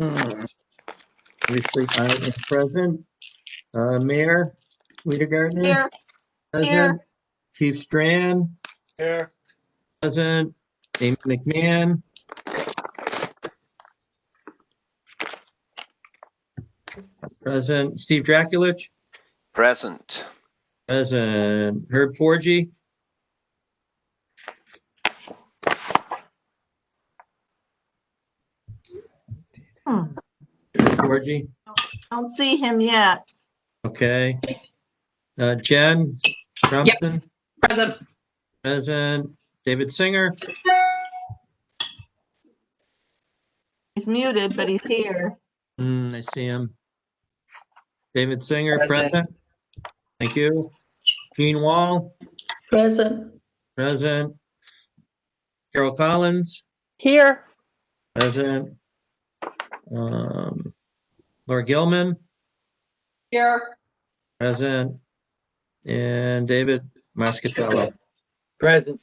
Obviously, I am present. Mayor Weidergartner. Here. Present. Chief Strand. Here. Present. Amy McMahon. Present. Steve Draculich. Present. Present. Herb Forgy. Herb Forgy. Don't see him yet. Okay. Jen Trumpton. Present. Present. David Singer. He's muted, but he's here. I see him. David Singer, present. Thank you. Gene Wall, Present. present. Carol Collins, Here. present. Laura Gilman, Here. present. And David Mascatello, Present.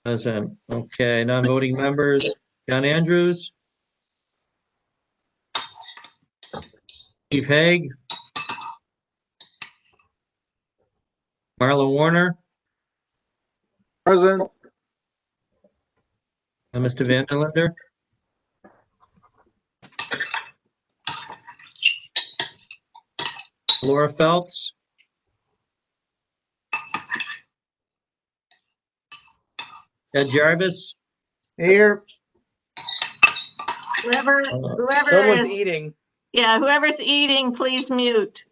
present. Okay, non-voting members. John Andrews. Steve Haig. Marla Warner. Present. Mr. Vanderlinder. Laura Phelps. Ed Jarvis. Here. Whoever Someone's is, eating. yeah, whoever's eating, please mute.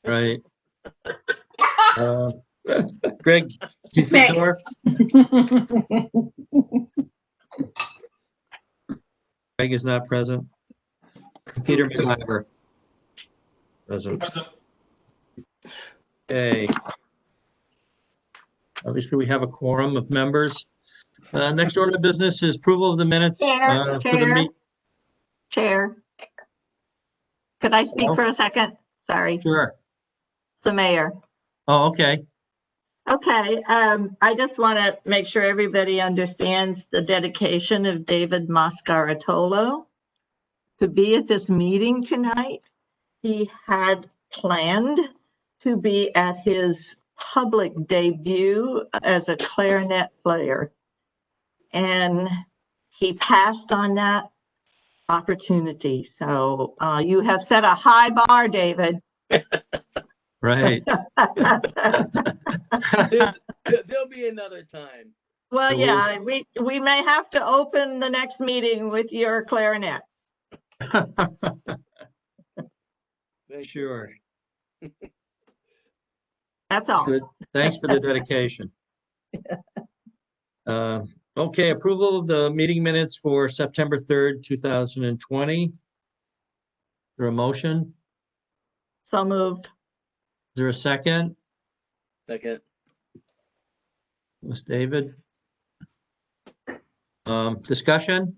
Right. Greg It's me. Dorf. Greg is not present. Peter McIver. Present. Okay. Obviously, we have a quorum of members. Next order of business is approval of the minutes. For the Chair. meet. Chair. Could I speak for a second? Sorry, Sure. the mayor. Oh, okay. Okay, I just want to make sure everybody understands the dedication of David Mascaratolo to be at this meeting tonight. He had planned to be at his public debut as a clarinet player, and he passed on that opportunity. So you have set a high bar, David. Right. There'll be another time. Well, So yeah, we may have to open the next meeting with your clarinet. Sure. That's all. Good. Thanks for the dedication. Okay, approval of the meeting minutes for September 3rd, 2020. Is there a motion? So moved. Is there a second? Second. Miss David? Discussion?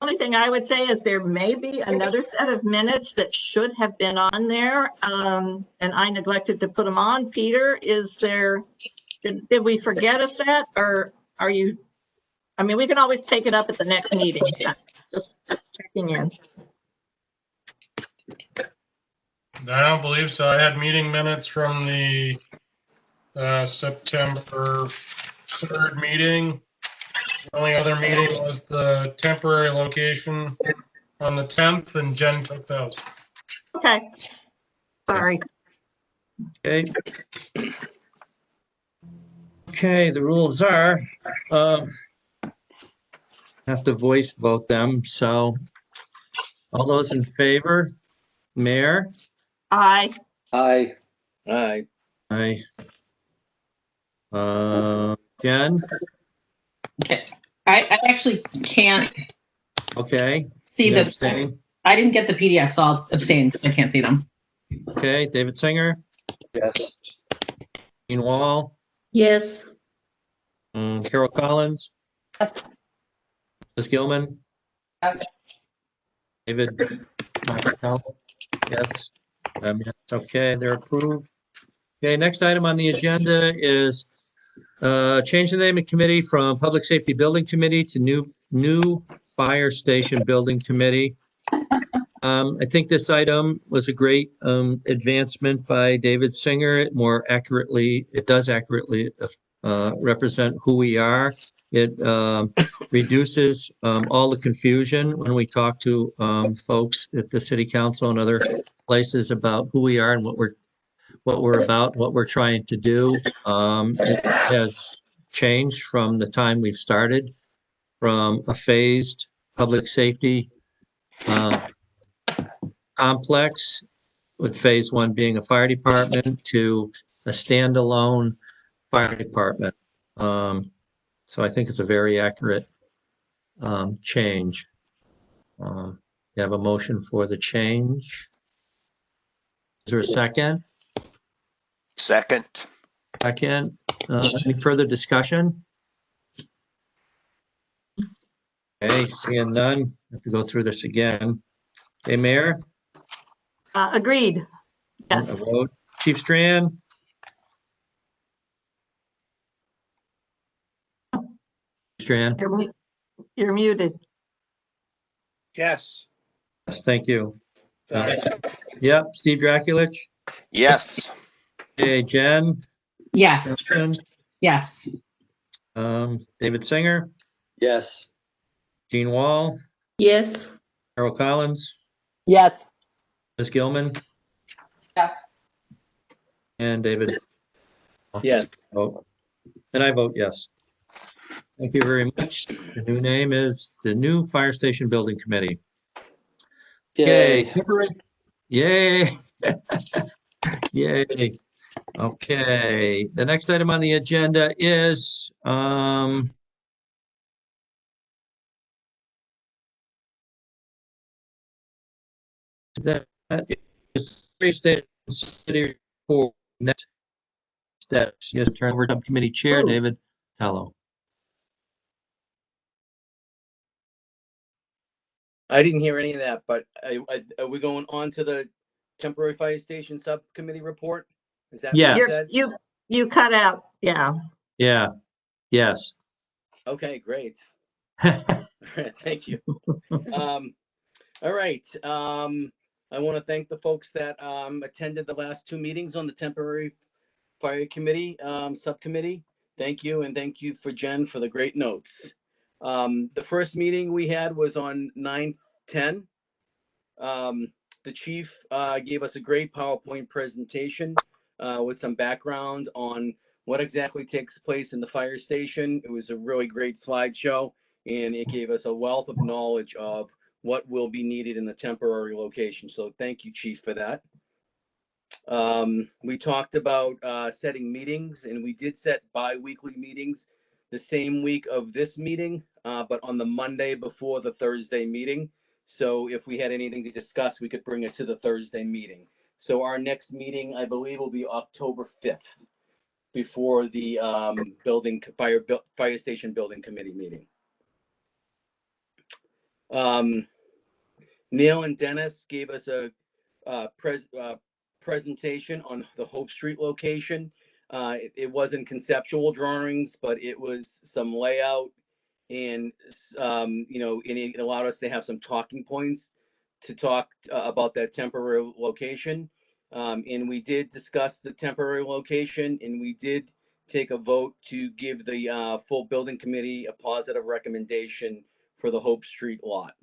Only thing I would say is there may be another set of minutes that should have been on there, and I neglected to put them on. Peter, did we forget a set, or are you, I mean, we can always take it up at the next meeting. Just checking in. I don't believe so. I had meeting minutes from the September 3rd meeting. The only other meeting was the temporary location on the 10th, and Jen took those. Okay. Sorry. Okay. Okay, the rules are, have to voice vote them, so all those in favor? Mayor? Aye. Aye. Aye. Aye. Jen? Okay. I actually can't Okay. see You the. abstain? I didn't get the PDF, so I'll abstain because I can't see them. Okay, David Singer? Yes. Gene Wall? Yes. Carol Collins? Ms. Gilman? Yes. David? Yes. Yes, okay, they're approved. Okay, next item on the agenda is change the name of committee from Public Safety Building Committee to new Fire Station Building Committee. I think this item was a great advancement by David Singer. It does accurately represent who we are. It reduces all the confusion when we talk to folks at the city council and other places about who we are and what we're about, what we're trying to do. It has changed from the time we've started, from a phased public safety complex, with phase one being a fire department, to a standalone fire department. So I think it's a very accurate change. You have a motion for the change. Is there a second? Second. Second. Any further discussion? Okay, seeing none, I have to go through this again. Okay, Mayor? Agreed. Yes. A vote. Chief Strand? Strand? You're muted. Yes. Yes, thank you. Sorry. Yep, Steve Draculich? Yes. Okay, Jen? Yes. Johnson? Yes. David Singer? Yes. Gene Wall? Yes. Harold Collins? Yes. Ms. Gilman? Yes. And David? Yes. Oh, and I vote yes. Thank you very much. The new name is the new Fire Station Building Committee. Okay. Yay. Yay. Okay. The next item on the agenda is that is Fire Station City Report. Next steps. Yes, turn over to Subcommittee Chair David Tello. I didn't hear any of that, but are we going on to the temporary fire station subcommittee report? Is that what Yes. you said? You cut out. Yeah. Yeah. Yes. Okay, great. Thank you. All right. I want to thank the folks that attended the last two meetings on the temporary fire committee subcommittee. Thank you, and thank you for Jen for the great notes. The first meeting we had was on 9/10. The chief gave us a great PowerPoint presentation with some background on what exactly takes place in the fire station. It was a really great slideshow, and it gave us a wealth of knowledge of what will be needed in the temporary location. So thank you, Chief, for that. We talked about setting meetings, and we did set bi-weekly meetings the same week of this meeting, but on the Monday before the Thursday meeting. So if we had anything to discuss, we could bring it to the Thursday meeting. So our next meeting, I believe, will be October 5th, before the fire station building committee meeting. Neil and Dennis gave us a presentation on the Hope Street location. It wasn't conceptual drawings, but it was some layout, and and it allowed us to have some talking points to talk about that temporary location. And we did discuss the temporary location, and we did take a vote to give the full building committee a positive recommendation for the Hope Street lot.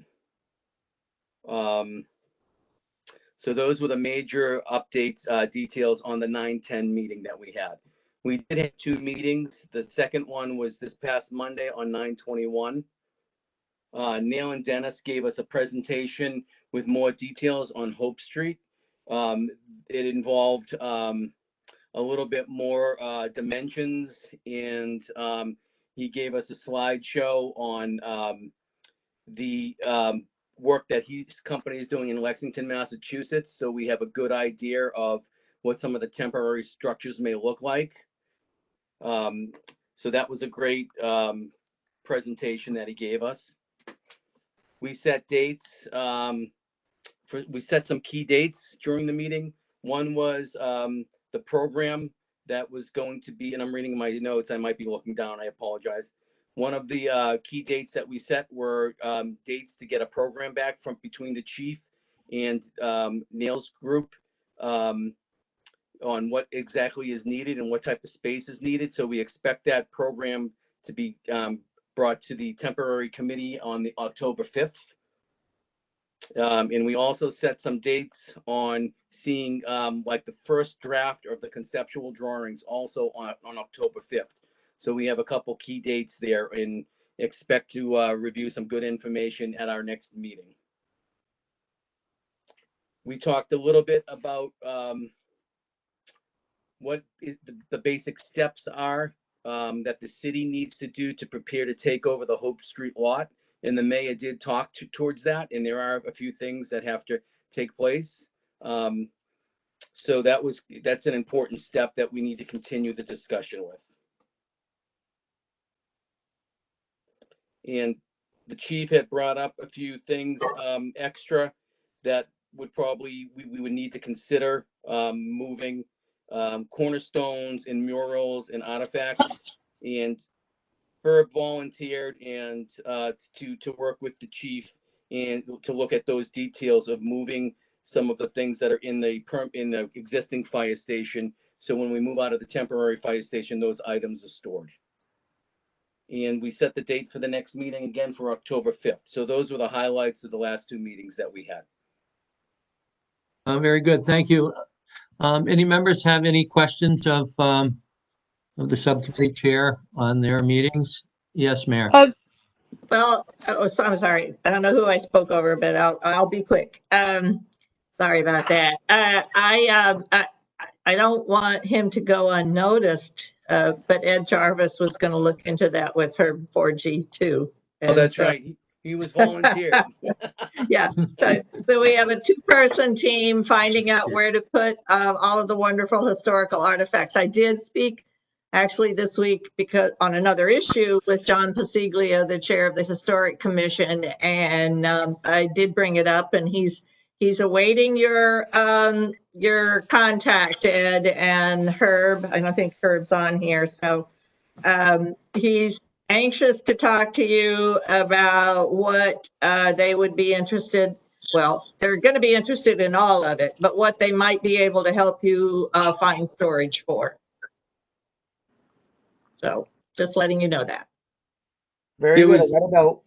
So those were the major updates, details on the 9/10 meeting that we had. We did have two meetings. The second one was this past Monday on 9/21. Neil and Dennis gave us a presentation with more details on Hope Street. It involved a little bit more dimensions, and he gave us a slideshow on the work that his company is doing in Lexington, Massachusetts. So we have a good idea of what some of the temporary structures may look like. So that was a great presentation that he gave us. We set dates. We set some key dates during the meeting. One was the program that was going to be, and I'm reading my notes, I might be looking down, I apologize, One of the key dates that we set were dates to get a program back from between the chief and Neil's group on what exactly is needed and what type of space is needed. So we expect that program to be brought to the temporary committee on the October 5th. And we also set some dates on seeing like the first draft of the conceptual drawings also on October 5th. So we have a couple key dates there and expect to review some good information at our next meeting. We talked a little bit about what the basic steps are that the city needs to do to prepare to take over the Hope Street lot. And the mayor did talk towards that, and there are a few things that have to take place. So that's an important step that we need to continue the discussion with. And the chief had brought up a few things extra that would probably we would need to consider moving cornerstones and murals and artifacts. And Herb volunteered and to work with the chief and to look at those details of moving some of the things that are in the existing fire station. So when we move out of the temporary fire station, those items are stored. And we set the date for the next meeting again for October 5th. So those were the highlights of the last two meetings that we had. Very good. Thank you. Any members have any questions of the subcommittee chair on their meetings? Yes, Mayor. Well, so I'm sorry. I don't know who I spoke over, but I'll be quick. Sorry about that. I don't want him to go unnoticed, but Ed Jarvis was going to look into that with her 4G too. Oh, that's right. He was volunteered. Yeah. So we have a 2-person team finding out where to put all of the wonderful historical artifacts. I did speak actually this week because on another issue with John Pasiglia, the chair of the Historic Commission, and I did bring it up, and he's awaiting your contact, Ed and Herb. I don't think Herb's on here, so he's anxious to talk to you about what they would be interested. Well, they're going to be interested in all of it, but what they might be able to help you find storage for. So just letting you know that. Very good. What about?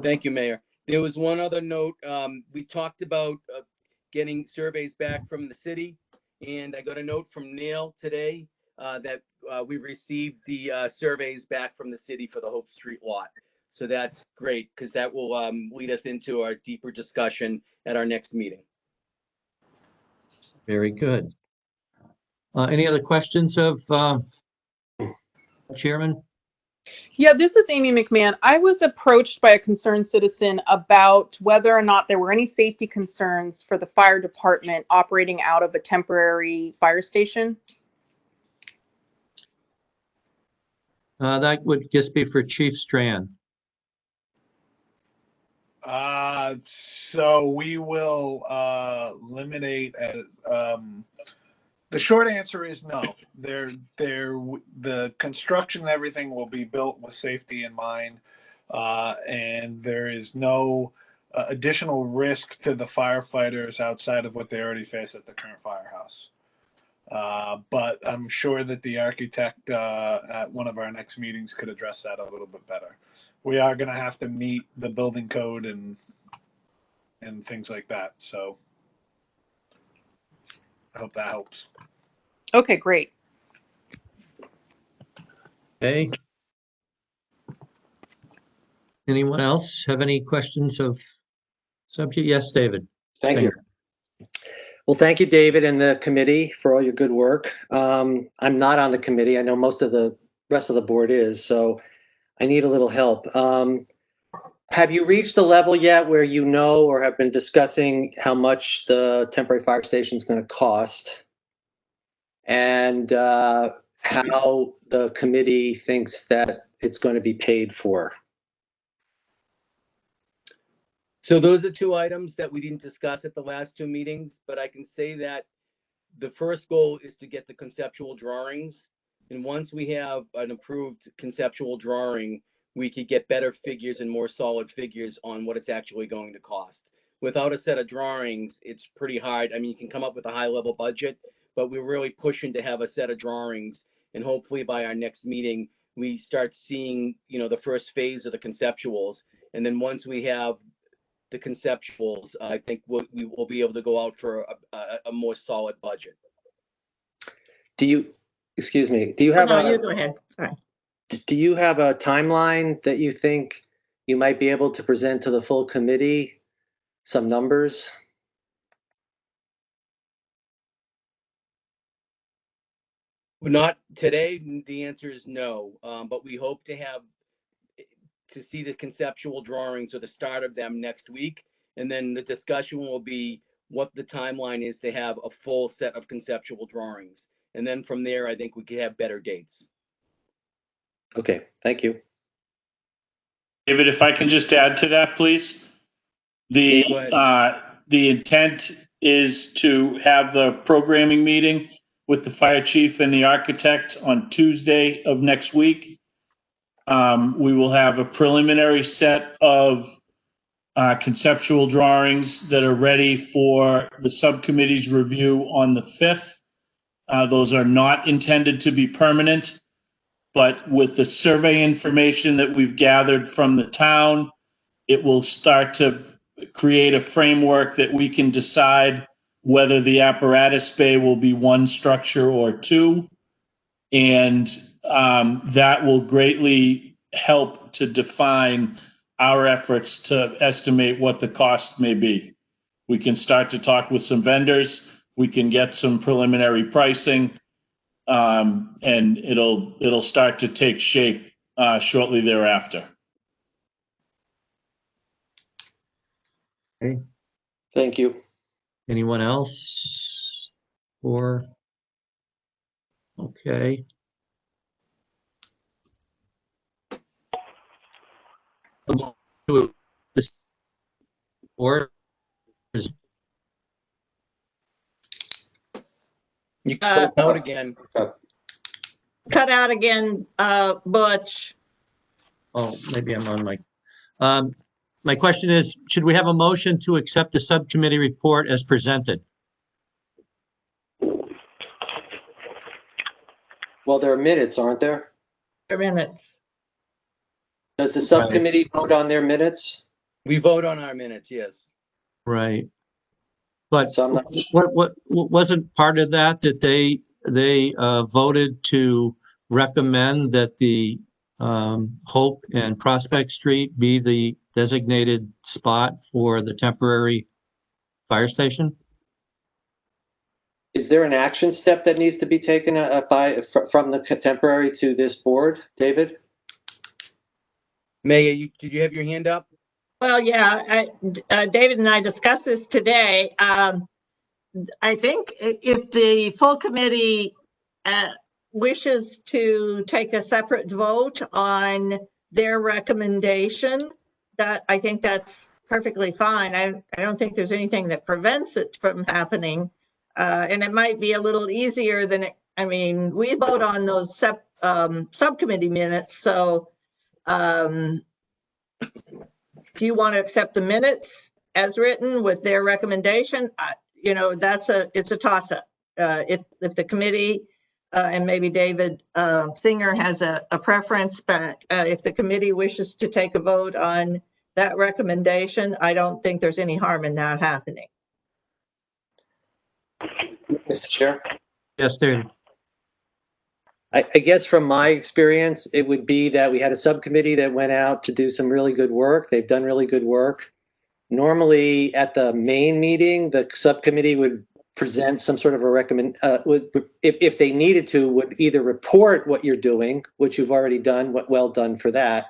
Thank you, Mayor. There was one other note. We talked about getting surveys back from the city, and I got a note from Neil today that we received the surveys back from the city for the Hope Street lot. So that's great because that will lead us into our deeper discussion at our next meeting. Very good. Any other questions of Chairman? Yeah, this is Amy McMahon. I was approached by a concerned citizen about whether or not there were any safety concerns for the fire department operating out of a temporary fire station. That would just be for Chief Strand. So we will eliminate the short answer is no. The construction and everything will be built with safety in mind, and there is no additional risk to the firefighters outside of what they already face at the current firehouse. But I'm sure that the architect at one of our next meetings could address that a little bit better. We are going to have to meet the building code and things like that. So I hope that helps. Okay, great. Okay. Anyone else have any questions of subject? Yes, David. Thank you. Well, thank you, David, and the committee for all your good work. I'm not on the committee. I know most of the rest of the board is, so I need a little help. Have you reached the level yet where you know or have been discussing how much the temporary fire station is going to cost? And how the committee thinks that it's going to be paid for? So those are two items that we didn't discuss at the last two meetings, but I can say that the first goal is to get the conceptual drawings And once we have an approved conceptual drawing, we could get better figures and more solid figures on what it's actually going to cost. Without a set of drawings, it's pretty hard. I mean, you can come up with a high level budget, but we're really pushing to have a set of drawings. And hopefully by our next meeting, we start seeing, the first phase of the conceptuals. And then once we have the conceptuals, I think we will be able to go out for a more solid budget. Do you have No, you go ahead. Sorry. do you have a timeline that you think you might be able to present to the full committee? Some numbers? Not today, the answer is no, but we hope to see the conceptual drawings or the start of them next week. And then the discussion will be what the timeline is to have a full set of conceptual drawings. And then from there, I think we could have better dates. Okay, thank you. David, if I can just add to that, please. Go ahead. The intent is to have the programming meeting with the fire chief and the architect on Tuesday of next week. We will have a preliminary set of conceptual drawings that are ready for the subcommittee's review on the 5th. Those are not intended to be permanent, but with the survey information that we've gathered from the town, it will start to create a framework that we can decide whether the apparatus bay will be one structure or two. And that will greatly help to define our efforts to estimate what the cost may be. We can start to talk with some vendors. We can get some preliminary pricing, and it'll start to take shape shortly thereafter. Okay. Thank you. Anyone else? Okay. This or is You cut out again. Cut out again, Butch. maybe I'm on my question is, should we have a motion to accept the subcommittee report as presented? Well, there are minutes, aren't there? Minutes. Does the subcommittee vote on their minutes? We vote on our minutes, yes. Right. But So I'm not- what wasn't part of that they voted to recommend that the Hope and Prospect Street be the designated spot for the temporary fire station? Is there an action step that needs to be taken from the temporary to this board, David? May, did you have your hand up? Well, yeah, David and I discussed this today. I think if the full committee wishes to take a separate vote on their recommendation, that I think that's perfectly fine. I don't think there's anything that prevents it from happening. And it might be a little easier than we vote on those subcommittee minutes. So if you want to accept the minutes as written with their recommendation, it's a toss-up. If the committee and maybe David Singer has a preference, but if the committee wishes to take a vote on that recommendation, I don't think there's any harm in that happening. Mr. Chair? Yes, David. I guess from my experience, it would be that we had a subcommittee that went out to do some really good work. They've done really good work. Normally, at the main meeting, the subcommittee would present some sort of a if they needed to, would either report what you're doing, which you've already done, well done for that.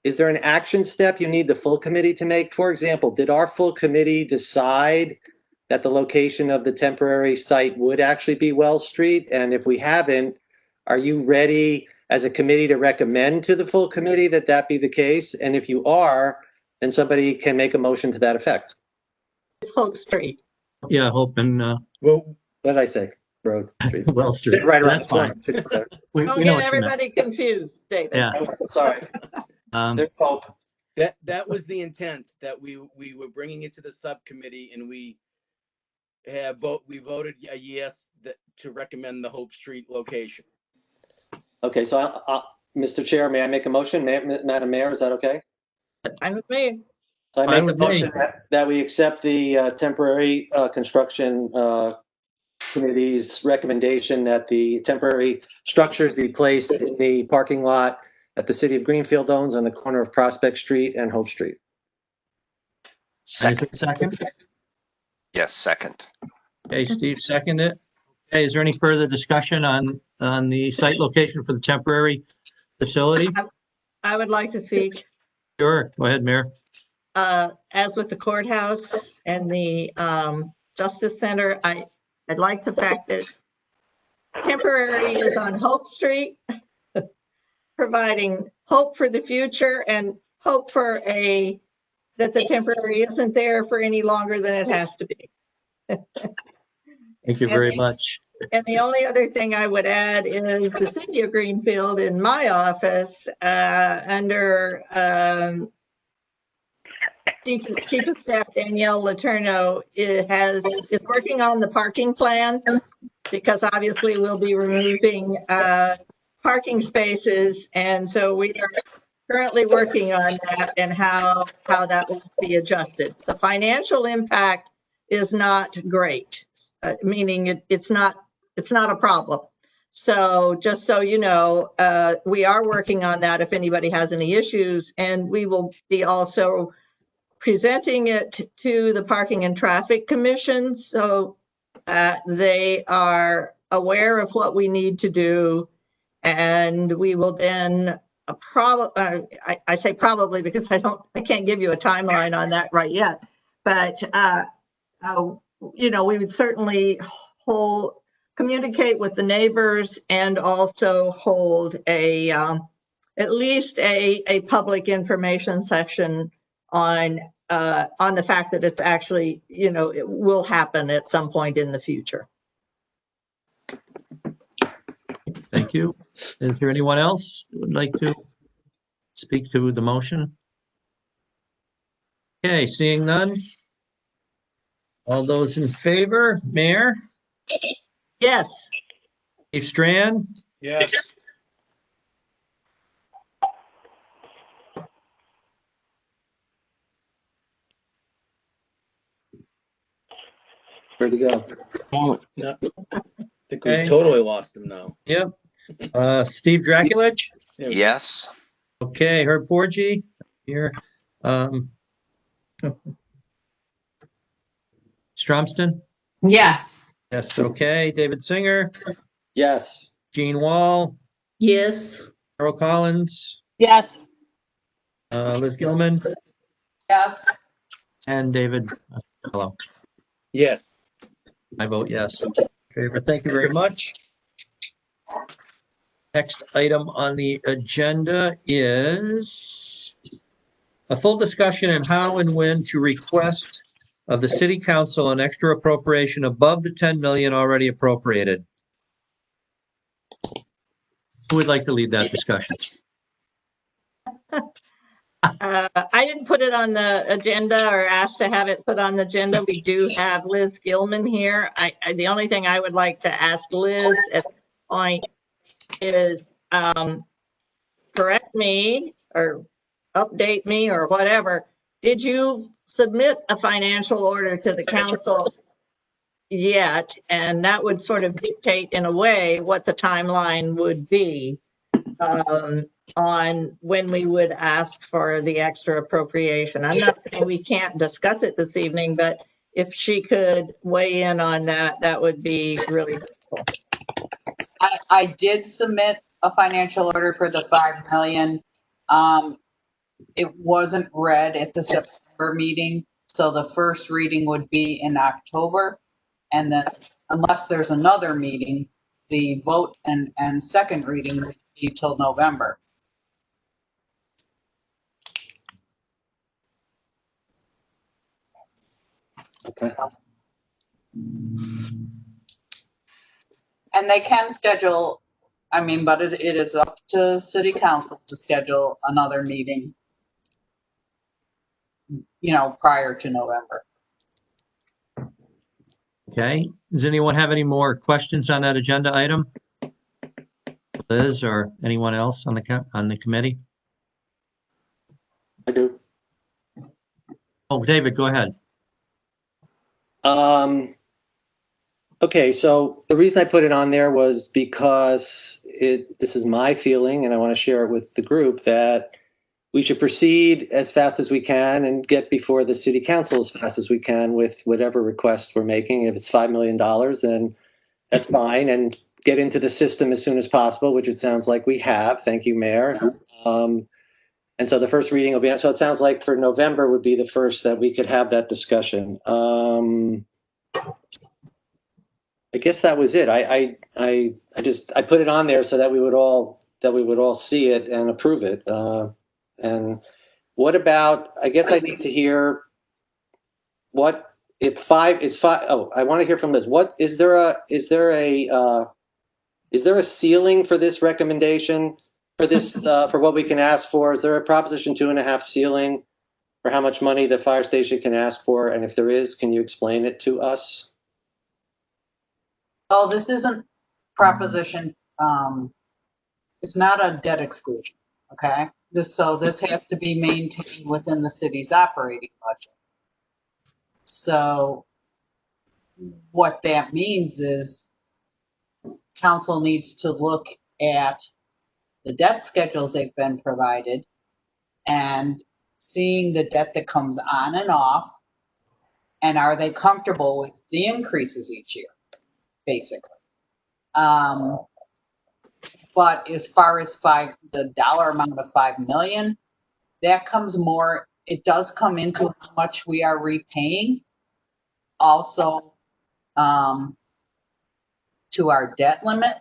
Is there an action step you need the full committee to make? For example, did our full committee decide that the location of the temporary site would actually be Wells Street? And if we haven't, are you ready as a committee to recommend to the full committee that that be the case? And if you are, then somebody can make a motion to that effect. It's Hope Street. Yeah, Hope and Well, What did I say? Road. Street. Wells Street. Right around That's the corner. fine. 6th Road. We Don't know get what you meant. everybody confused, David. Yeah. Sorry. There's hope. That was the intent, that we were bringing it to the subcommittee, and we voted a yes to recommend the Hope Street location. Okay, so Mr. Chair, may I make a motion? Madam Mayor, is that okay? I'm with me. So I Fine make a with me. motion that we accept the temporary construction committee's recommendation that the temporary structures be placed in the parking lot that the city of Greenfield owns on the corner of Prospect Street and Hope Street. Anything Second. second? Yes, second. Okay, Steve seconded it. Okay, is there any further discussion on the site location for the temporary facility? I would like to speak. Sure, go ahead, Mayor. As with the courthouse and the Justice Center, I'd like the fact that temporary is on Hope Street, providing hope for the future and hope for that the temporary isn't there for any longer than it has to be. Thank you very much. And the only other thing I would add is the city of Greenfield in my office, under Chief of Staff Danielle Letourneau is working on the parking plan, because obviously we'll be removing parking spaces, and so we are currently working on that and how that will be adjusted. The financial impact is not great, meaning it's not a problem. So just so you know, we are working on that if anybody has any issues, and we will be also presenting it to the Parking and Traffic Commission so they are aware of what we need to do, and we will then I say probably because I can't give you a timeline on that right yet, but you know, we would certainly communicate with the neighbors and also hold at least a public information section on the fact that it's actually, you know, it will happen at some point in the future. Thank you. Is there anyone else who would like to speak to the motion? Okay, seeing none. All those in favor, Mayor? Yes. Steve Strand? Yes. Where'd he go? I think we Okay. totally lost him now. Yep. Steve Draculich? There we go. Yes. Okay, Herb Forgy? Here. Stromston? Yes. Yes, okay. David Singer? Yes. Jean Wall? Yes. Carol Collins? Yes. Liz Gilman? Yes. And David? Hello. Yes. I vote yes. Favor. Thank you very much. Next item on the agenda is a full discussion on how and when to request of the city council an extra appropriation above the 10 million already appropriated. Who would like to lead that discussion? I didn't put it on the agenda or ask to have it put on the agenda. We do have Liz Gilman here. The only thing I would like to ask Liz at this point is correct me or update me or whatever. Did you submit a financial order to the council yet? And that would sort of dictate in a way what the timeline would be on when we would ask for the extra appropriation. I'm not saying we can't discuss it this evening, but if she could weigh in on that, that would be really helpful. I did submit a financial order for the 5 million. It wasn't read at the September meeting, so the first reading would be in October. And then unless there's another meeting, the vote and second reading would be till November. Okay. And they can schedule, I mean, but it is up to city council to schedule another meeting, prior to November. Okay, does anyone have any more questions on that agenda item? Liz or anyone else on the committee? I do. Oh, David, go ahead. Okay, so the reason I put it on there was because this is my feeling, and I want to share it with the group, that we should proceed as fast as we can and get before the city council as fast as we can with whatever request we're making. If it's $5 million, then that's fine, and get into the system as soon as possible, which it sounds like we have. Thank you, Mayor. And so the first reading will be, so it sounds like for November would be the first that we could have that discussion. I guess that was it. I put it on there so that we would all see it and approve it. And what about, I guess I need to hear what if 5 is 5. Oh, I want to hear from Liz. What is there a ceiling for this recommendation for this for what we can ask for? Is there a Proposition 2.5 ceiling for how much money the fire station can ask for? And if there is, can you explain it to us? Oh, this isn't proposition, it's not a debt exclusion, okay? This has to be maintained within the city's operating budget. So what that means is council needs to look at the debt schedules they've been provided and seeing the debt that comes on and off, and are they comfortable with the increases each year, basically. But as far as the dollar amount of $5 million, that comes more, it does come into how much we are repaying. Also, to our debt limit,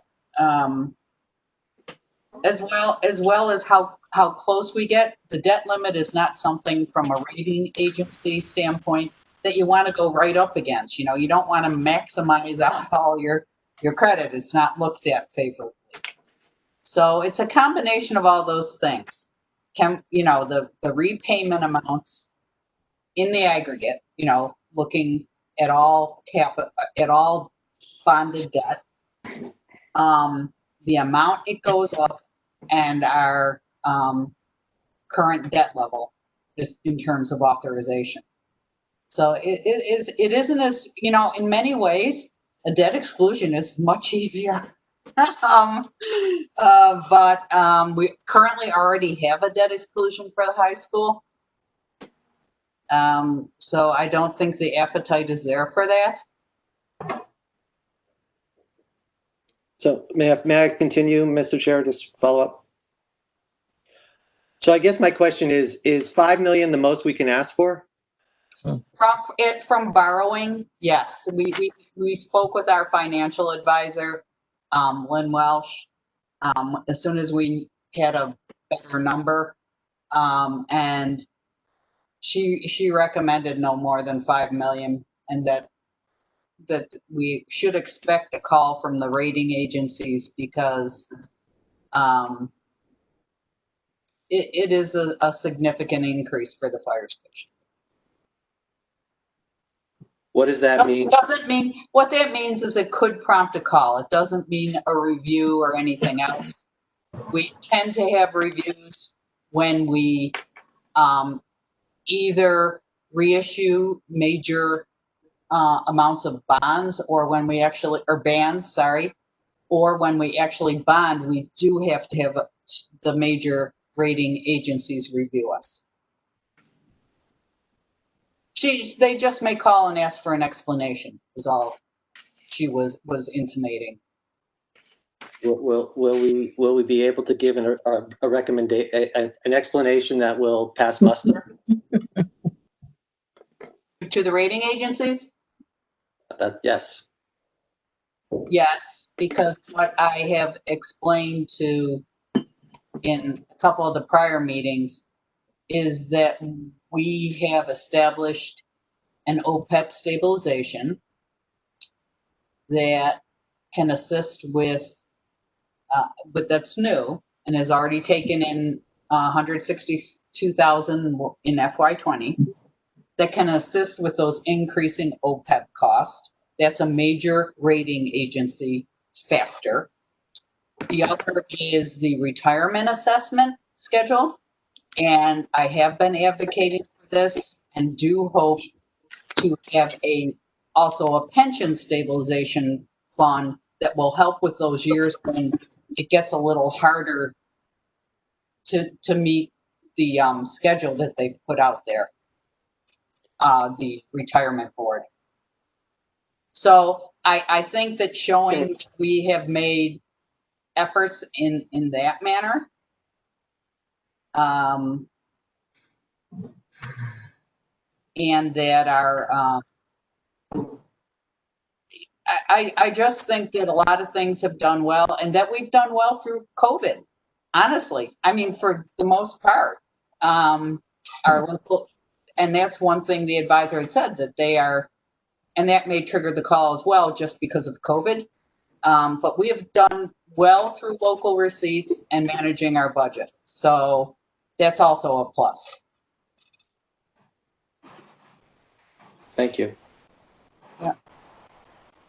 as well as how close we get. The debt limit is not something from a rating agency standpoint that you want to go right up against. You don't want to maximize out all your credit. It's not looked at favorably. So it's a combination of all those things. The repayment amounts in the aggregate, looking at all bonded debt, the amount it goes up, and our current debt level just in terms of authorization. So it isn't as, in many ways, a debt exclusion is much easier. But we currently already have a debt exclusion for the high school. So I don't think the appetite is there for that. So may I continue, Mr. Chair, just follow up? So I guess my question is $5 million the most we can ask for? From borrowing, yes. We spoke with our financial advisor, Lynn Welsh, as soon as we had a better number, and she recommended no more than $5 million, and that we should expect a call from the rating agencies because it is a significant increase for the fire station. What does that mean? What that means is it could prompt a call. It doesn't mean a review or anything else. We tend to have reviews when we either reissue major amounts of bonds, or when we actually, or bans, sorry, or when we actually bond, we do have to have the major rating agencies review us. They just may call and ask for an explanation, is all she was intimating. Will we be able to give a recommendation, an explanation that will pass muster? To the rating agencies? Yes. Yes, because what I have explained in a couple of the prior meetings is that we have established an OPEB stabilization that can assist with, but that's new and has already taken in 162,000 in FY20, that can assist with those increasing OPEB costs. That's a major rating agency factor. The other is the retirement assessment schedule. And I have been advocating for this and do hope to have also a pension stabilization fund that will help with those years when it gets a little harder to meet the schedule that they've put out there, the retirement board. So I think that showing we have made efforts in that manner. And that are, I just think that a lot of things have done well and that we've done well through COVID, honestly. I mean, for the most part, our local, and that's one thing the advisor had said, that they are, and that may trigger the call as well just because of COVID. But we have done well through local receipts and managing our budget. So that's also a plus. Thank you. Yeah.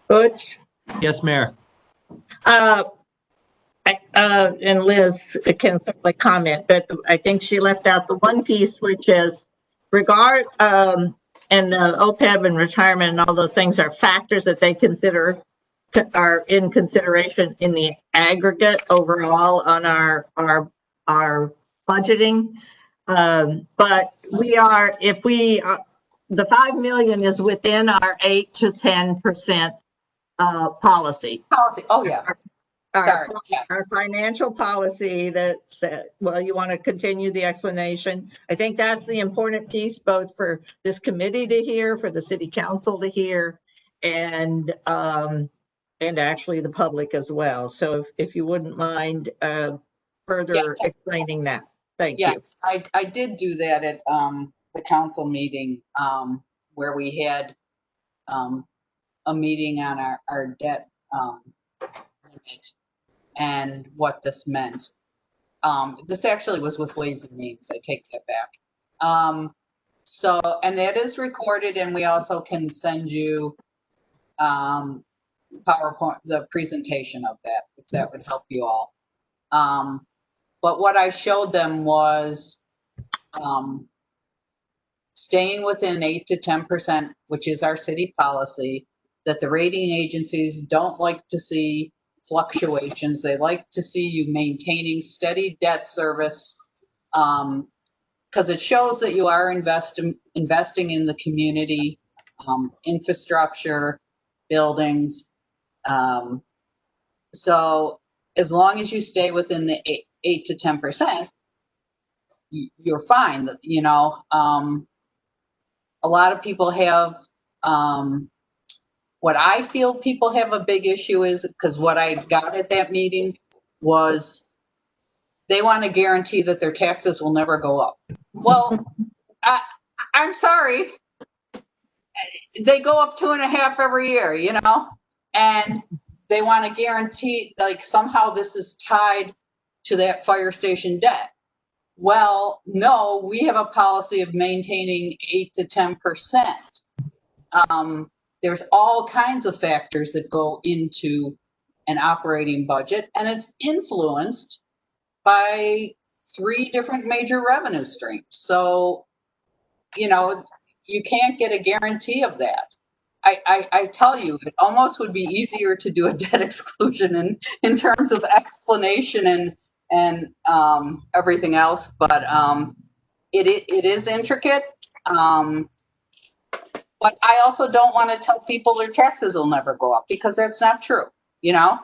Butch? Yes, Mayor. And Liz can certainly comment, but I think she left out the one piece, which is regard, and OPEB and retirement and all those things are factors that they consider are in consideration in the aggregate overall on our budgeting. But we are, if we, the 5 million is within our 8 to 10% policy. Policy. Oh, yeah. Sorry. Our financial policy that, well, you want to continue the explanation? I think that's the important piece, both for this committee to hear, for the city council to hear, and actually the public as well. So if you wouldn't mind further explaining that. Thank you. Yes, I did do that at the council meeting where we had a meeting on our debt limit and what this meant. This actually was with Ways and Means. I take that back. So, and that is recorded, and we also can send you PowerPoint, the presentation of that, if that would help you all. But what I showed them was staying within 8 to 10%, which is our city policy, that the rating agencies don't like to see fluctuations. They like to see you maintaining steady debt service, because it shows that you are investing in the community, infrastructure, buildings. So as long as you stay within the 8 to 10%, you're fine. You know, a lot of people have, what I feel people have a big issue is, because what I got at that meeting was they want to guarantee that their taxes will never go up. Well, I'm sorry. They go up 2.5 every year, you know, and they want to guarantee, like, somehow this is tied to that fire station debt. Well, no, we have a policy of maintaining 8 to 10%. There's all kinds of factors that go into an operating budget, and it's influenced by 3 different major revenue streams. So, you know, you can't get a guarantee of that. I tell you, it almost would be easier to do a debt exclusion in terms of explanation and everything else, but it is intricate. But I also don't want to tell people their taxes will never go up, because that's not true, you know?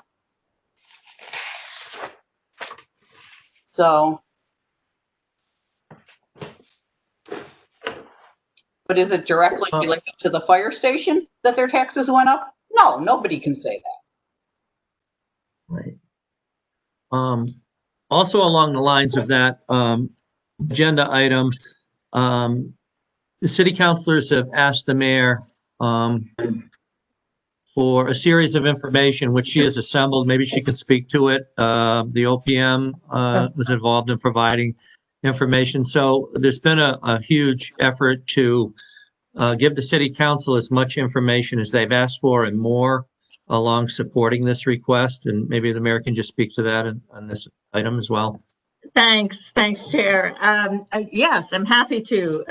So, but is it directly related to the fire station that their taxes went up? No, nobody can say that. Right. Also along the lines of that agenda item, the city councilors have asked the mayor for a series of information which she has assembled. Maybe she can speak to it. The OPM was involved in providing information. So there's been a huge effort to give the city council as much information as they've asked for and more along supporting this request. And maybe the mayor can just speak to that on this item as well. Thanks, Chair. Yes, I'm happy to.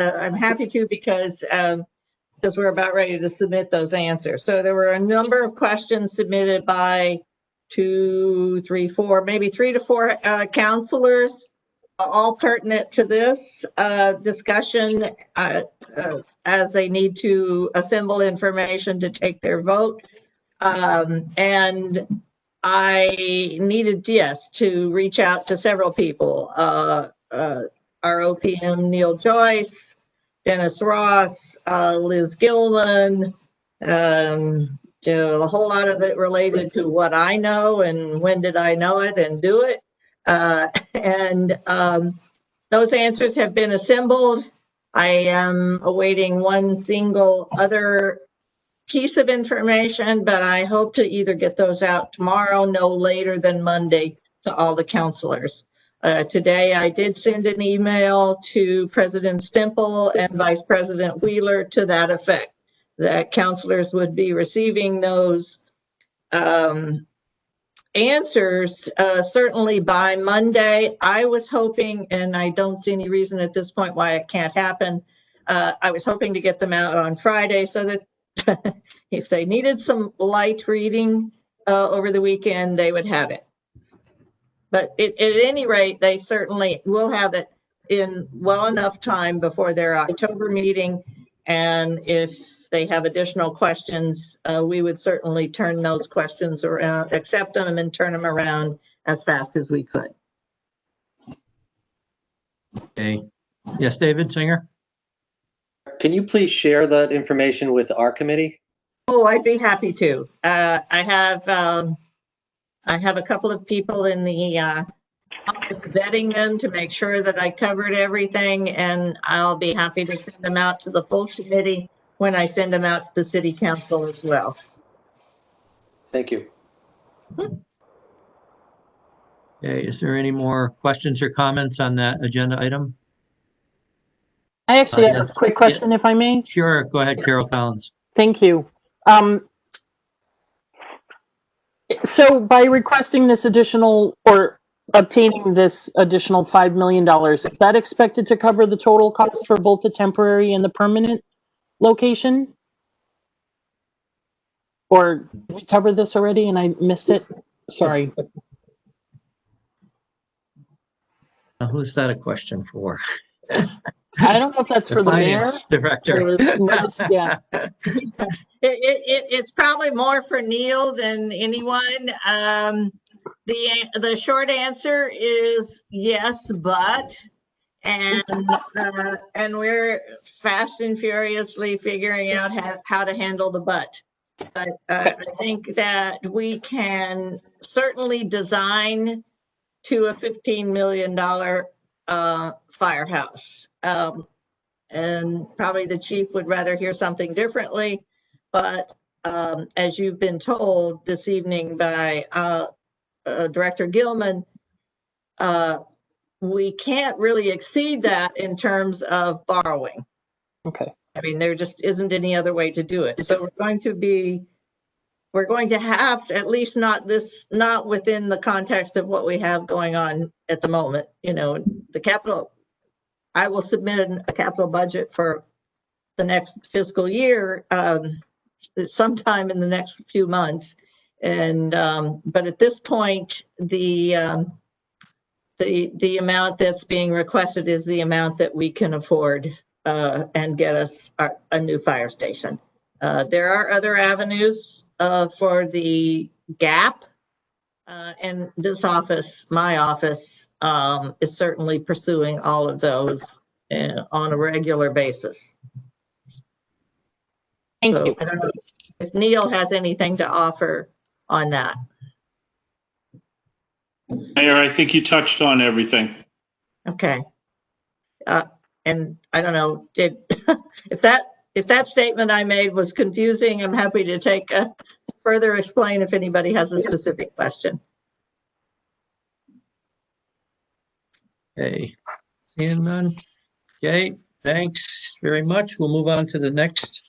Because we're about ready to submit those answers. So there were a number of questions submitted by 2, 3, 4, maybe 3 to 4 counselors, all pertinent to this discussion as they need to assemble information to take their vote. And I needed, yes, to reach out to several people. Our OPM, Neil Joyce, Dennis Ross, Liz Gilman, a whole lot of it related to what I know and when did I know it and do it. Those answers have been assembled. I am awaiting one single other piece of information, but I hope to either get those out tomorrow, no later than Monday, to all the counselors. Today, I did send an email to President Stemple and Vice President Wheeler to that effect, that counselors would be receiving those answers certainly by Monday. I was hoping, and I don't see any reason at this point why it can't happen, I was hoping to get them out on Friday so that if they needed some light reading over the weekend, they would have it. But at any rate, they certainly will have it in well enough time before their October meeting. And if they have additional questions, we would certainly turn those questions around, accept them and turn them around as fast as we could. Okay. Yes, David Singer? Can you please share that information with our committee? Oh, I'd be happy to. I have a couple of people in the office vetting them to make sure that I covered everything, and I'll be happy to send them out to the full committee when I send them out to the city council as well. Thank you. Okay, is there any more questions or comments on that agenda item? I actually have Yes. a quick question, if I may. Sure, go ahead, Carol Collins. Thank you. So by requesting this additional or obtaining this additional $5 million, is that expected to cover the total cost for both the temporary and the permanent location? Or did we cover this already and I missed it? Sorry. Who's that a question for? I don't know if that's for the mayor. Finance director. Or, yeah. It's probably more for Neil than anyone. The short answer is yes, but, and we're fast and furiously figuring out how to handle the but. But I think that we can certainly design to a $15 million firehouse. And probably the chief would rather hear something differently, but as you've been told this evening by Director Gilman, we can't really exceed that in terms of borrowing. Okay. I mean, there just isn't any other way to do it. So we're going to have to, at least not within the context of what we have going on at the moment. You know, the capital, I will submit a capital budget for the next fiscal year sometime in the next few months. And but at this point, the amount that's being requested is the amount that we can afford and get us a new fire station. There are other avenues for the gap, and this office, my office, is certainly pursuing all of those on a regular basis. Thank you. I don't know if Neil has anything to offer on that. Mayor, I think you touched on everything. Okay. And I don't know, if that statement I made was confusing, I'm happy to take a further explain if anybody has a specific question. Okay, seeing none. Okay, thanks very much. We'll move on to the next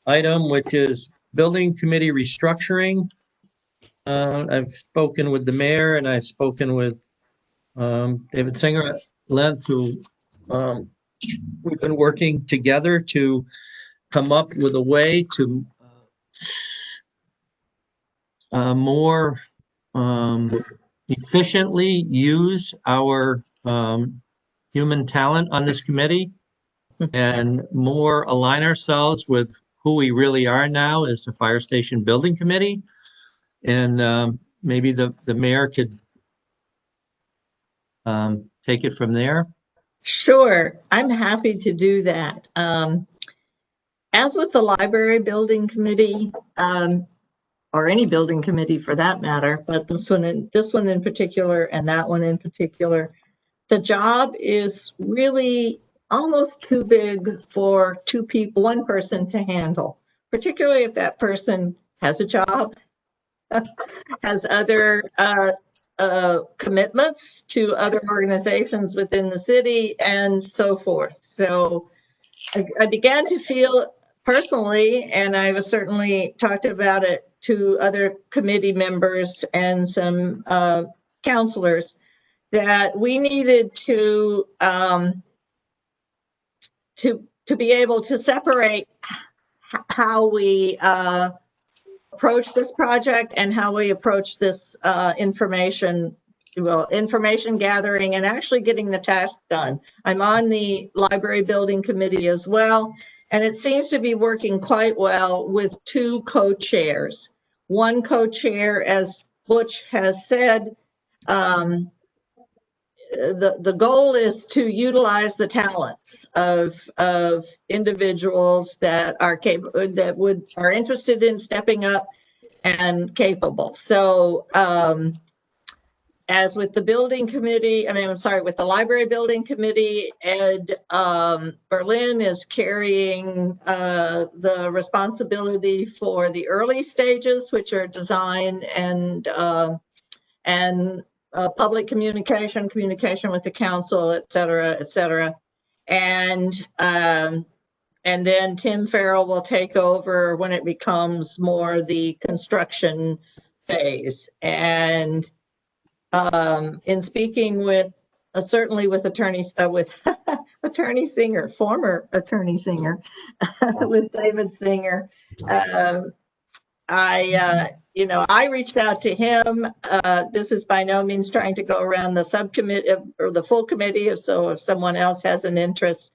item, which is building committee restructuring. I've spoken with the mayor and I've spoken with David Singer at length, who we've been working together to come up with a way to more efficiently use our human talent on this committee and more align ourselves with who we really are now as a fire station building committee. And maybe the mayor could take it from there. Sure, I'm happy to do that. As with the library building committee, or any building committee for that matter, but this one in particular and that one in particular, the job is really almost too big for one person to handle, particularly if that person has a job, has other commitments to other organizations within the city and so forth. So I began to feel personally, and I was certainly talked about it to other committee members and some counselors, that we needed to be able to separate how we approach this project and how we approach this information gathering and actually getting the task done. I'm on the library building committee as well, and it seems to be working quite well with two co-chairs. One co-chair, as Butch has said, the goal is to utilize the talents of individuals that are are interested in stepping up and capable. So as with the building committee, with the library building committee, Ed Berlin is carrying the responsibility for the early stages, which are design and public communication with the council, et cetera, et cetera. And then Tim Farrell will take over when it becomes more the construction phase. And in speaking with, certainly with Attorney Singer, former Attorney Singer, with David Singer, I reached out to him. This is by no means trying to go around the subcommittee or the full committee, if someone else has an interest.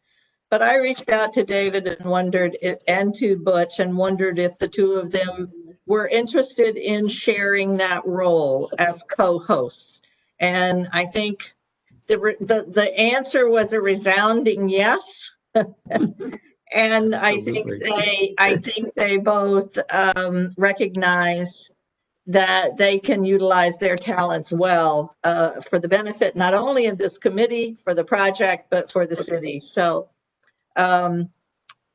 But I reached out to David and to Butch and wondered if the two of them were interested in sharing that role as co-hosts. And I think the answer was a resounding yes. And I think they both recognize that they can utilize their talents well for the benefit not only of this committee for the project, but for the city. So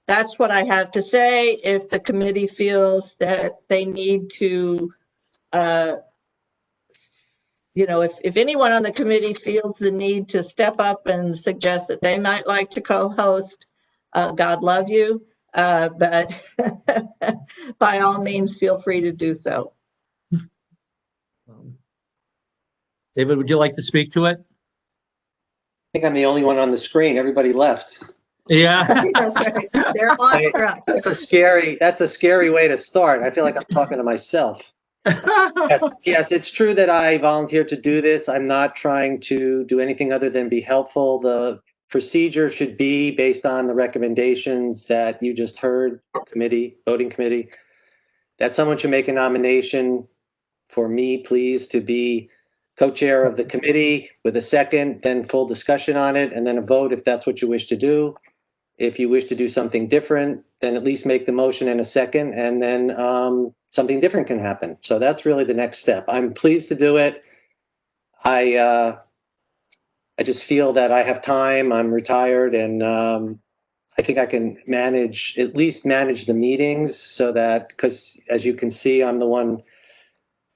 that's what I have to say. If the committee feels that they need to, if anyone on the committee feels the need to step up and suggest that they might like to co-host, God love you, but by all means, feel free to do so. David, would you like to speak to it? I think I'm the only one on the screen. Everybody left. Yeah. They're on track. That's a scary way to start. I feel like I'm talking to myself. Yes, it's true that I volunteered to do this. I'm not trying to do anything other than be helpful. The procedure should be based on the recommendations that you just heard, voting committee, that someone should make a nomination for me, please, to be co-chair of the committee with a second, then full discussion on it, and then a vote if that's what you wish to do. If you wish to do something different, then at least make the motion in a second, and then something different can happen. So that's really the next step. I'm pleased to do it. I just feel that I have time. I'm retired, and I think I can at least manage the meetings so that, because as you can see, I'm the one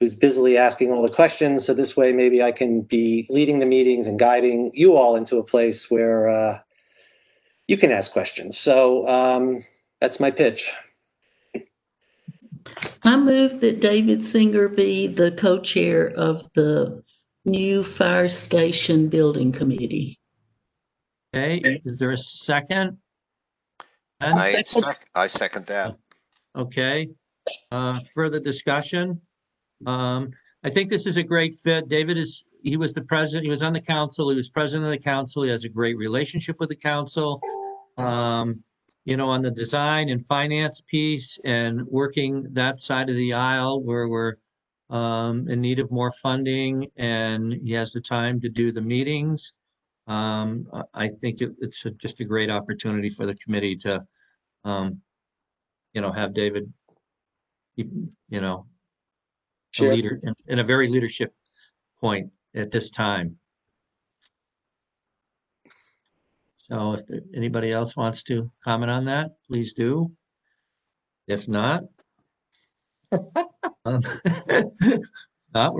who's busily asking all the questions. So this way, maybe I can be leading the meetings and guiding you all into a place where you can ask questions. So that's my pitch. I move that David Singer be the co-chair of the new fire station building committee. Okay, is there a second? I second that. Okay, further discussion? I think this is a great fit. David he was the president, he was on the council, he was president of the council, he has a great relationship with the council. You know, on the design and finance piece and working that side of the aisle where we're in need of more funding, and he has the time to do the meetings. I think it's just a great opportunity for the committee to, you know, have David, you know, a Sure. leader in a very leadership point at this time. So if anybody else wants to comment on that, please do. If not, we're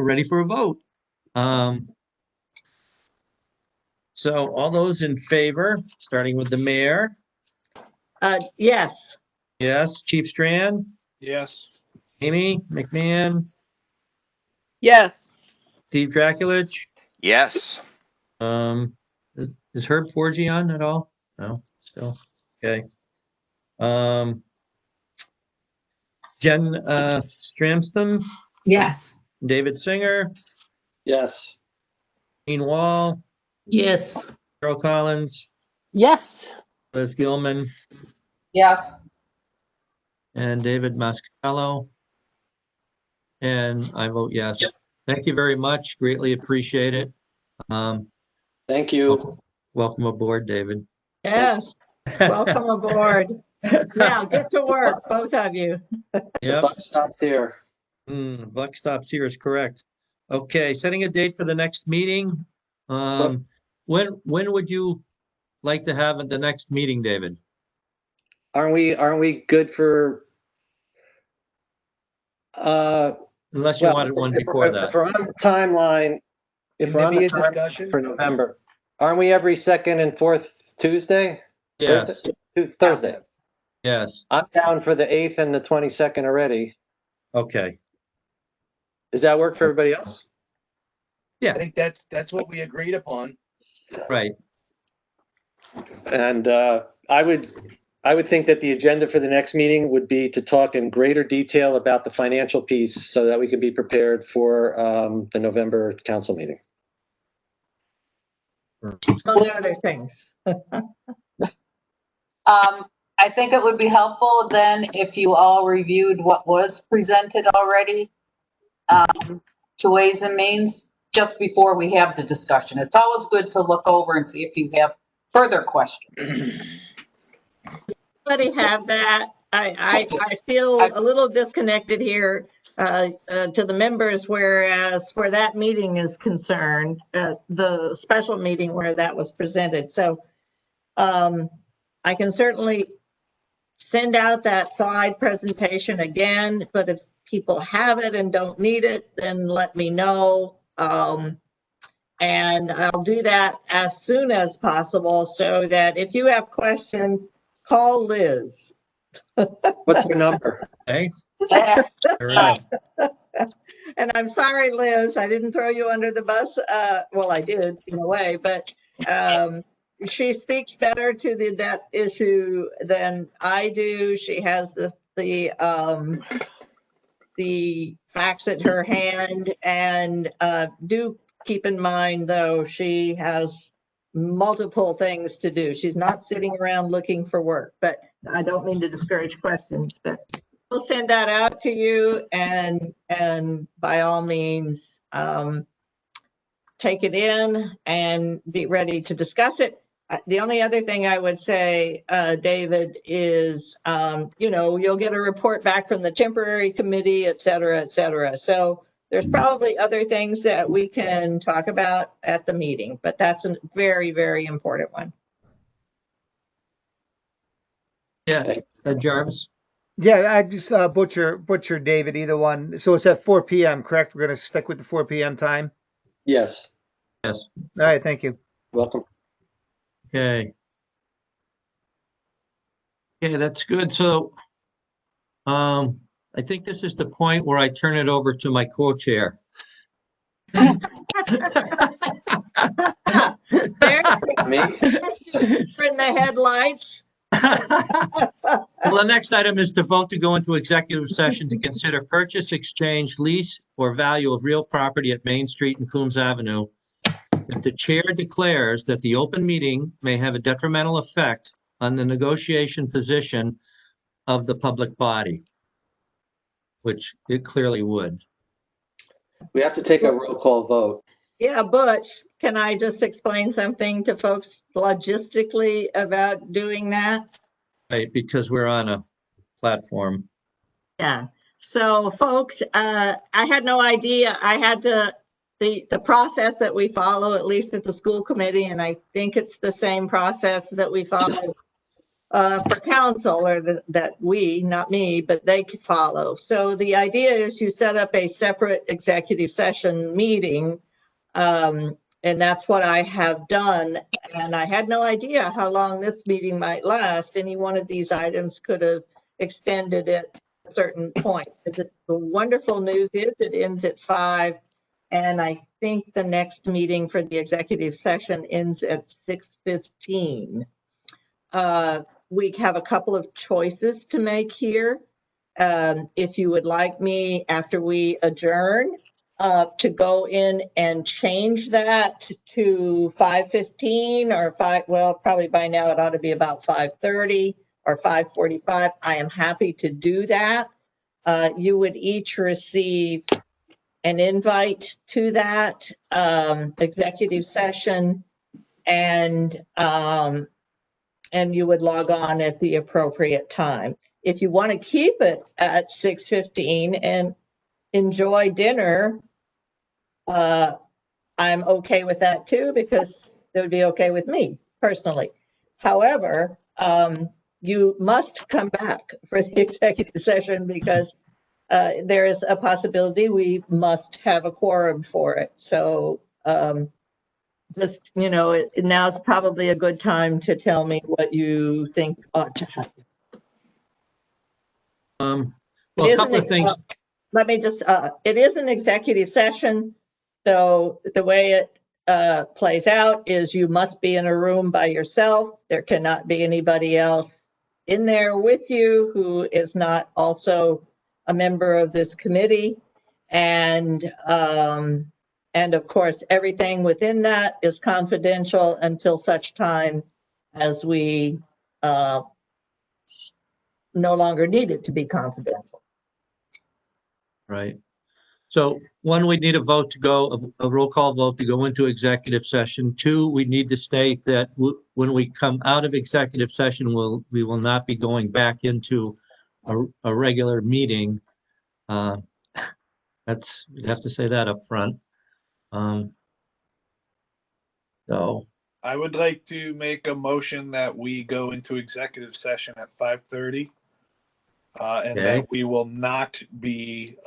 ready for a vote. So all those in favor, starting with the mayor? Yes. Yes. Chief Strand? Yes. Amy McMahon? Yes. Steve Draculich? Yes. Is Herb Forgy on at all? No, still. Okay. Jen Stramston? Yes. David Singer? Yes. Dean Wall? Yes. Carol Collins? Yes. Liz Gilman? Yes. And David Mascatello? And I vote yes. Thank you very much. Greatly appreciate it. Thank you. Welcome aboard, David. Yes. Welcome aboard. Now get to work, both of you. Yep. Buck stops here. Buck stops here is correct. Okay, setting a date for the next meeting. When would you like to have the next meeting, David? Aren't we good for Unless you wanted one before that. If we're on the timeline, if Can we're there on be the a timeline discussion? for November, aren't we every second and fourth Tuesday? Yes, Thursday. yes. I'm down for the 8th and the 22nd already. Okay. Does that work for everybody else? I think that's what we agreed upon. Right. And I would think that the agenda for the next meeting would be to talk in greater detail about the financial piece so that we can be prepared for the November council meeting. Among other things. I think it would be helpful then if you all reviewed what was presented already to Ways and Means just before we have the discussion. It's always good to look over and see if you have further questions. Everybody have that. I feel a little disconnected here to the members, whereas where that meeting is concerned, the special meeting where that was presented. So I can certainly send out that slide presentation again, but if people have it and don't need it, then let me know. And I'll do that as soon as possible so that if you have questions, call Liz. What's your number? Okay. All right. And I'm sorry, Liz, I didn't throw you under the bus. Well, I did in a way, but she speaks better to the debt issue than I do. She has the facts at her hand, and do keep in mind, though, she has multiple things to do. She's not sitting around looking for work, but I don't mean to discourage questions, but we'll send that out to you, and by all means, take it in and be ready to discuss it. The only other thing I would say, David, is, you'll get a report back from the temporary committee, et cetera, et cetera. So there's probably other things that we can talk about at the meeting, but that's a very, very important one. Yeah, Jarvis? Yeah, I just butcher David, either one. So it's at 4 p.m., correct? We're going to stick with the 4 p.m. time? Yes, Yes. All right, thank you. welcome. Okay. Okay, that's good. So, I think this is the point where I turn it over to my co-chair. There, Me? in the headlights. Well, the next item is to vote to go into executive session to consider purchase, exchange, lease, or value of real property at Main Street and Coombs Avenue. If the chair declares that the open meeting may have a detrimental effect on the negotiation position of the public body, which it clearly would. We have to take a roll call vote. Yeah, Butch, can I just explain something to folks logistically about doing that? Right, because we're on a platform. Yeah. So folks, I had no idea. I had to, the process that we follow, at least at the school committee, and I think it's the same process that we follow for council, or that we, not me, but they could follow. So the idea is you set up a separate executive session meeting, and that's what I have done. And I had no idea how long this meeting might last. Any one of these items could have extended at a certain point. The wonderful news is it ends at 5, and I think the next meeting for the executive session ends at 6:15. We have a couple of choices to make here. If you would like me, after we adjourn, to go in and change that to 5:15 or 5, well, probably by now it ought to be about 5:30 or 5:45. I am happy to do that. You would each receive an invite to that executive session, and you would log on at the appropriate time. If you want to keep it at 6:15 and enjoy dinner, I'm okay with that too, because it would be okay with me personally. However, you must come back for the executive session, because there is a possibility we must have a quorum for it. So just, now's probably a good time to tell me what you think ought to happen. Well, a couple of things. Let me just, it is an executive session. So the way it plays out is you must be in a room by yourself. There cannot be anybody else in there with you who is not also a member of this committee. And of course, everything within that is confidential until such time as we no longer need it to be confidential. Right. So one, we need a vote to go, a roll call vote to go into executive session. 2, we need to state that when we come out of executive session, we will not be going back into a regular meeting. We'd have to say that up front. So I would like to make a motion that we go into executive session at 5:30. And Okay. that we will not be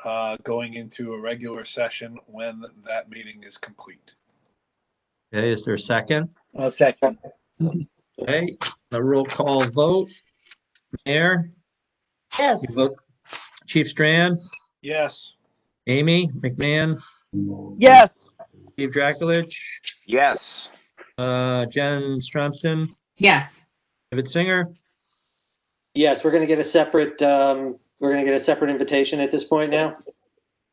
going into a regular session when that meeting is complete. okay, is there a second? I'll second. Okay, a roll call vote. Mayor, Yes. you vote. Chief Strand, Yes. Amy McMahon, Yes. Steve Draculich, Yes. Jen Stromston, Yes. David Singer. Yes, we're going to get a separate invitation at this point now.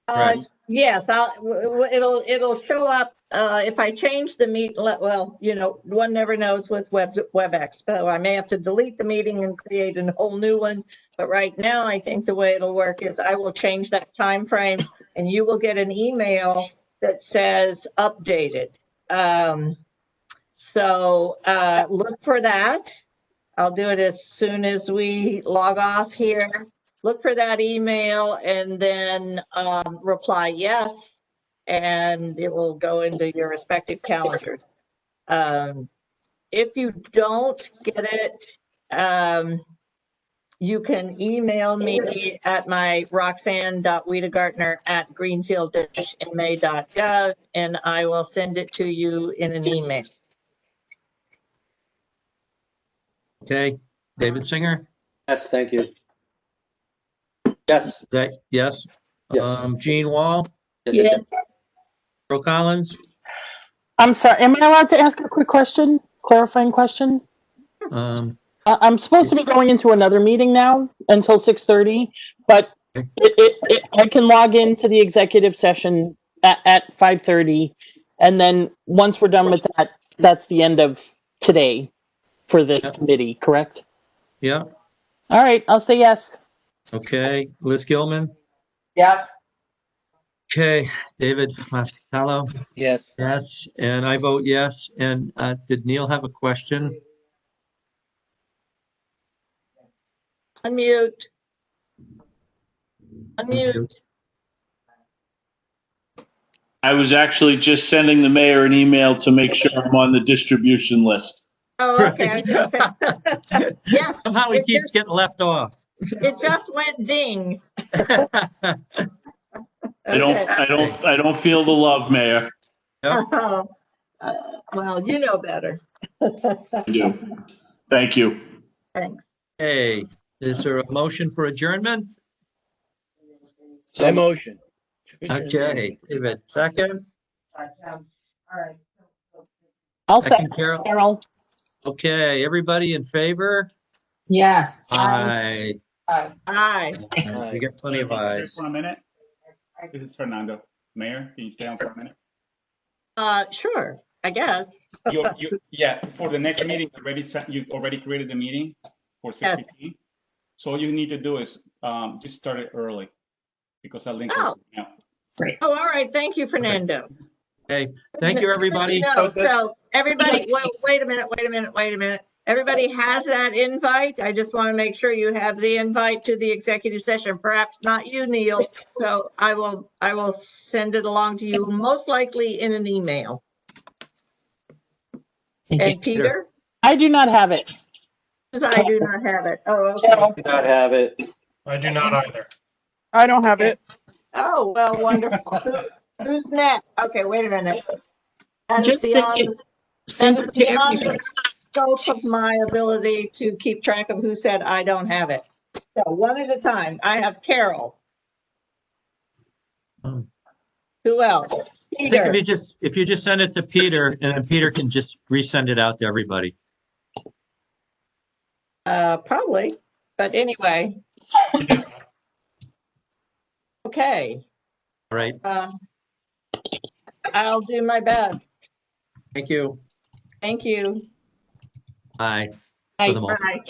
Right. Yes, it'll show up if I change the meet. Well, one never knows with WebEx, so I may have to delete the meeting and create a whole new one. But right now, I think the way it'll work is I will change that time frame, and you will get an email that says updated. So look for that. I'll do it as soon as we log off here. Look for that email and then reply yes, and it will go into your respective calendars. If you don't get it, You can email me at my roxanne.wiedegartner@greenfield-ma.gov, and I will send it to you in an email. Okay, David Singer? Yes, thank you. Yes. Yes. Yes. Gene Wall? Yes. Carol Collins? I'm sorry, am I allowed to ask a quick question, clarifying question? I'm supposed to be going into another meeting now until 6:30, but I can log into the executive session at 5:30. And then once we're done with that, that's the end of today for this committee, correct? Yeah. All right, I'll say yes. Okay, Liz Gilman? Yes. Okay, David Mascalo? Yes. Yes, and I vote yes. And did Neil have a question? Unmute. Unmute. I was actually just sending the mayor an email to make sure I'm on the distribution list. Oh, okay. I was gonna say- Yes. Somehow he it keeps just- getting left off. It just went ding. I don't feel the love, Mayor. Oh, well, you know better. I do. Thank you. Thanks. Hey, is there a motion for adjournment? I motion. Okay, David, second? I'll Second, second, Carol? Carol. Okay, everybody in favor? Yes. Aye. Aye. We got plenty of ayes. For a minute. This is Fernando. Mayor, can you stay on for a minute? Sure, I guess. Yeah, for the next meeting, you already created the meeting for 6:15. So all you need to do is just start it early because that link. Oh, all right. Thank you, Fernando. Okay, thank you, everybody. No, so everybody, well, wait a minute. Everybody has that invite. I just want to make sure you have the invite to the executive session. Perhaps not you, Neil. So I will send it along to you, most likely in an email. And Peter? I do not have it. I do not have it. Oh, okay. I do not have it. I do not either. I don't have it. Oh, well, wonderful. Who's next? Okay, wait a minute. That is Just send it to beyond everybody. the scope of my ability to keep track of who said I don't have it. So one at a time. I have Carol. Who else? I think Peter. if you just send it to Peter, and then Peter can just resend it out to everybody. Probably, but anyway. Okay. All right. I'll do my best. Thank you. Thank you. Bye. Bye. For the moment. Bye.